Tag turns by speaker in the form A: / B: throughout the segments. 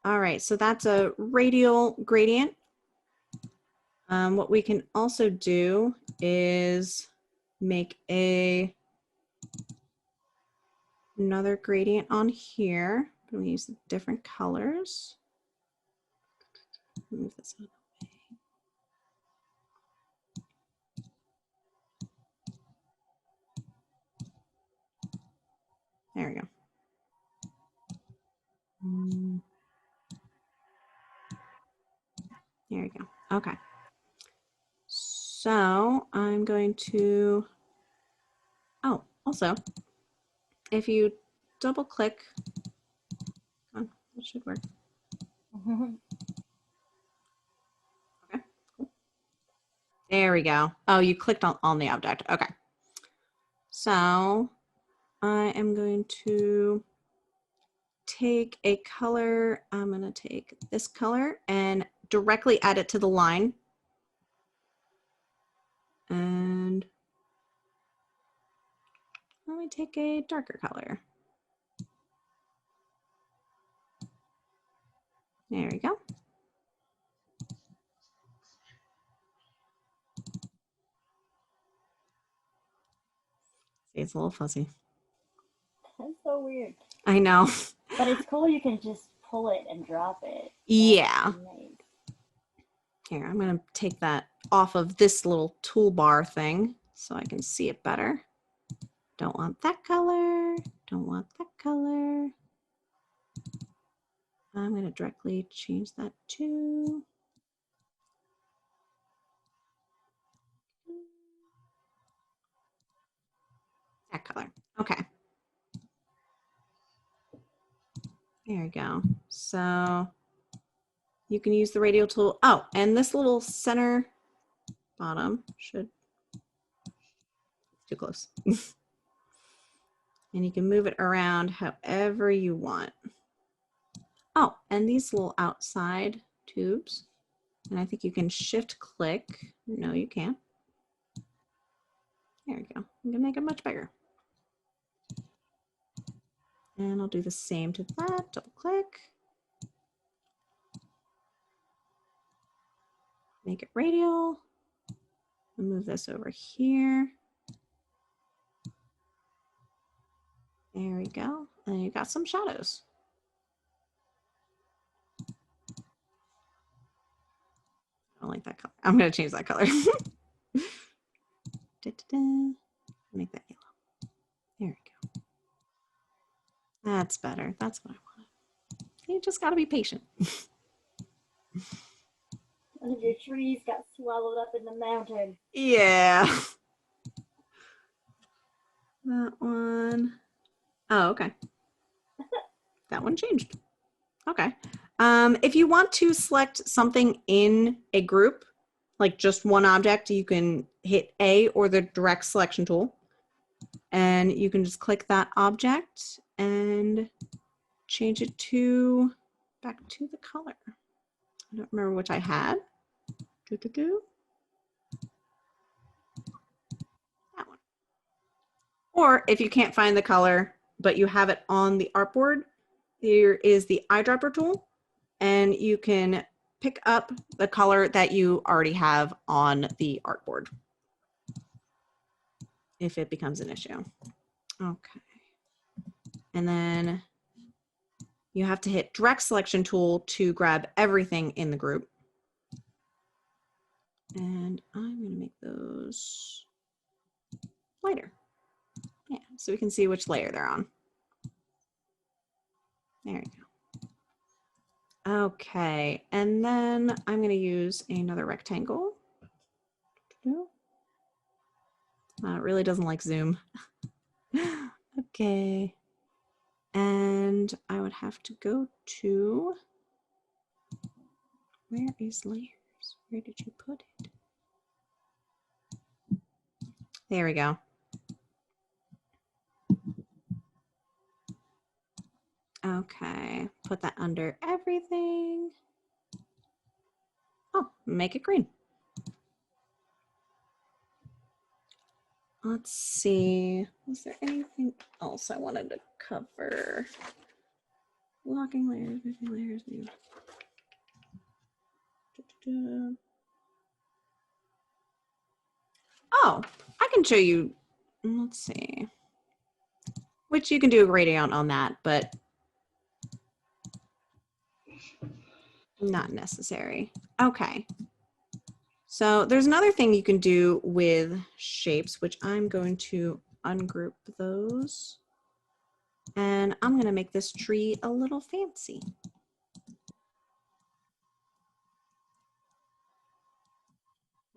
A: All right, so that's a radial gradient. What we can also do is make another gradient on here. We use different colors. Move this out of the way. There we go. There we go. Okay. So I'm going to, oh, also, if you double click, it should work. Okay, cool. There we go. Oh, you clicked on the object. Okay. So I am going to take a color. I'm going to take this color and directly add it to the line. And let me take a darker color. There we go. See, it's a little fuzzy.
B: That's so weird.
A: I know.
B: But it's cool you can just pull it and drop it.
A: Yeah. Here, I'm going to take that off of this little toolbar thing so I can see it better. Don't want that color. Don't want that color. I'm going to directly change that to that color. Okay. There we go. So you can use the radial tool. Oh, and this little center bottom should, too close. And you can move it around however you want. Oh, and these little outside tubes. And I think you can shift click. No, you can't. There we go. I'm gonna make it much bigger. And I'll do the same to that, double click. Make it radial. I'll move this over here. There we go. And you got some shadows. I don't like that color. I'm gonna change that color. Make that yellow. There we go. That's better. That's what I want. You just gotta be patient.
B: And your trees got swallowed up in the mountain.
A: Yeah. That one. Oh, okay. That one changed. Okay. If you want to select something in a group, like just one object, you can hit A or the direct selection tool. And you can just click that object and change it to back to the color. I don't remember which I had. That one. Or if you can't find the color, but you have it on the artboard, here is the eyedropper tool, and you can pick up the color that you already have on the artboard if it becomes an issue. Okay. And then you have to hit direct selection tool to grab everything in the group. And I'm going to make those lighter. Yeah, so we can see which layer they're on. There you go. Okay, and then I'm going to use another rectangle. It really doesn't like zoom. Okay. And I would have to go to, where is layers? Where did you put it? There we go. Okay, put that under everything. Oh, make it green. Let's see, was there anything else I wanted to cover? Locking layers, moving layers, new. Oh, I can show you. Let's see. Which you can do a gradient on that, but not necessary. Okay. So there's another thing you can do with shapes, which I'm going to ungroup those. And I'm going to make this tree a little fancy.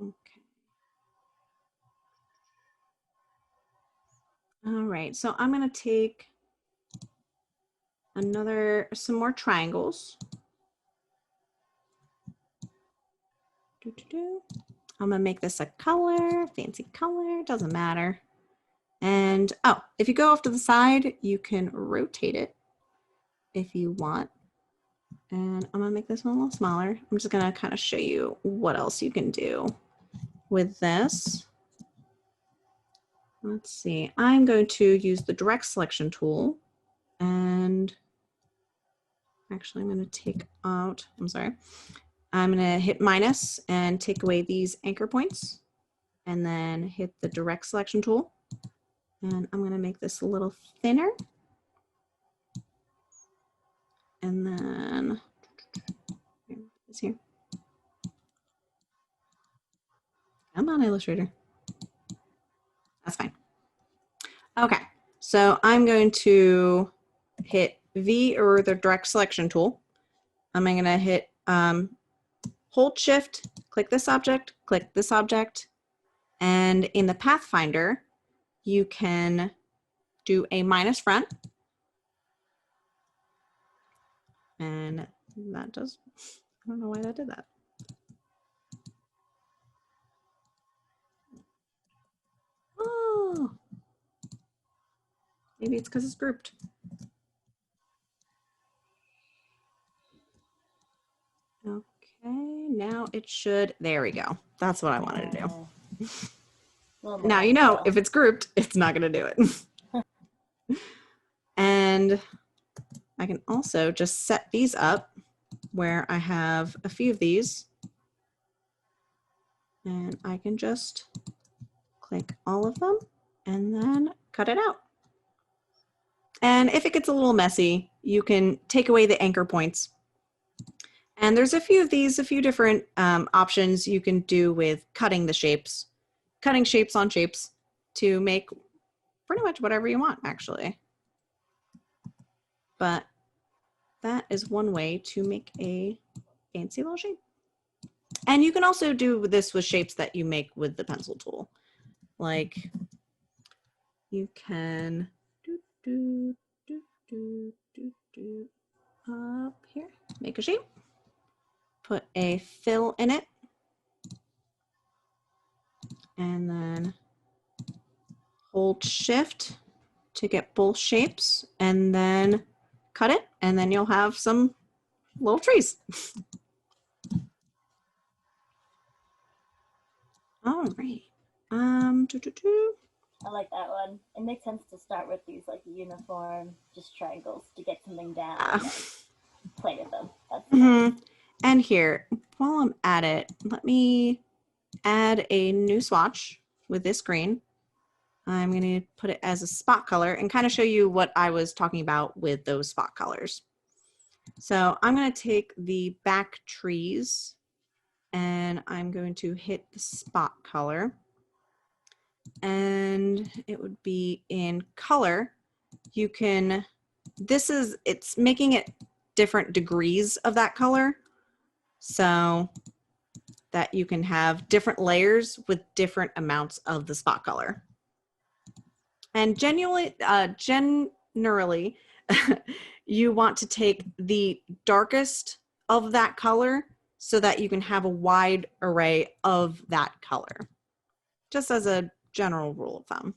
A: Okay. All right, so I'm going to take some more triangles. I'm going to make this a color, fancy color, doesn't matter. And oh, if you go off to the side, you can rotate it if you want. And I'm gonna make this one a little smaller. I'm just gonna kind of show you what else you can do with this. Let's see, I'm going to use the direct selection tool, and actually I'm gonna take out, I'm gonna hit minus and take away these anchor points, and then hit the direct selection tool. And I'm gonna make this a little thinner. And then it's here. Come on, Illustrator. That's fine. Okay, so I'm going to hit V or the direct selection tool. I'm going to hit hold shift, click this object, and in the Pathfinder, you can do a minus front. And that does, I don't know why that did that. Oh, maybe it's because it's grouped. Okay, now it should, there we go. That's what I wanted to do. Now you know, if it's grouped, it's not going to do it. And I can also just set these up where I have a few of these, and I can just click all of them and then cut it out. And if it gets a little messy, you can take away the anchor points. And there's a few of these, a few different options you can do with cutting the shapes, cutting shapes on shapes to make pretty much whatever you want, actually. But that is one way to make a fancy little shape. And you can also do this with shapes that you make with the pencil tool. Like you can up here, make a shape, put a fill in it, and then hold shift to get both shapes, and then cut it, and then you'll have some little trees. All right.
B: I like that one. It makes sense to start with these like uniform, just triangles to get something down and then play with them. That's
A: And here, while I'm at it, let me add a new swatch with this green. I'm going to put it as a spot color and kind of show you what I was talking about with those spot colors. So I'm going to take the back trees and I'm going to hit the spot color. And it would be in color. You can, it's making it different degrees of that color, so that you can have different layers with different amounts of the spot color. And generally, you want to take the darkest of that color so that you can have a wide array of that color, just as a general rule of thumb.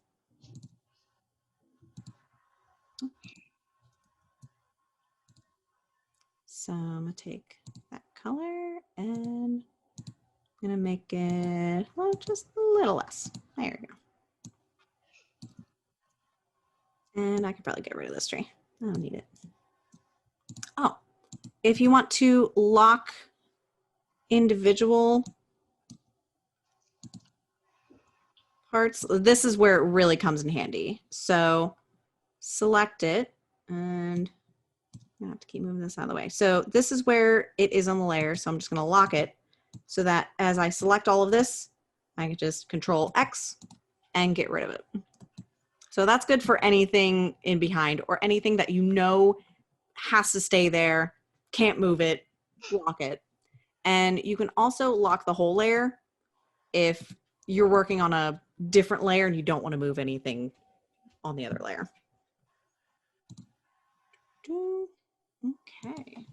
A: So I'm gonna take that color and I'm gonna make it, well, just a little less. There we go. And I could probably get rid of this tree. I don't need it. if you want to lock individual parts, this is where it really comes in handy. So select it, and I have to keep moving this out of the way. So this is where it is on the layer. So I'm just going to lock it so that as I select all of this, I can just Control X and get rid of it. So that's good for anything in behind or anything that you know has to stay there, can't move it, lock it. And you can also lock the whole layer if you're working on a different layer and you don't want to move anything on the other layer. Okay.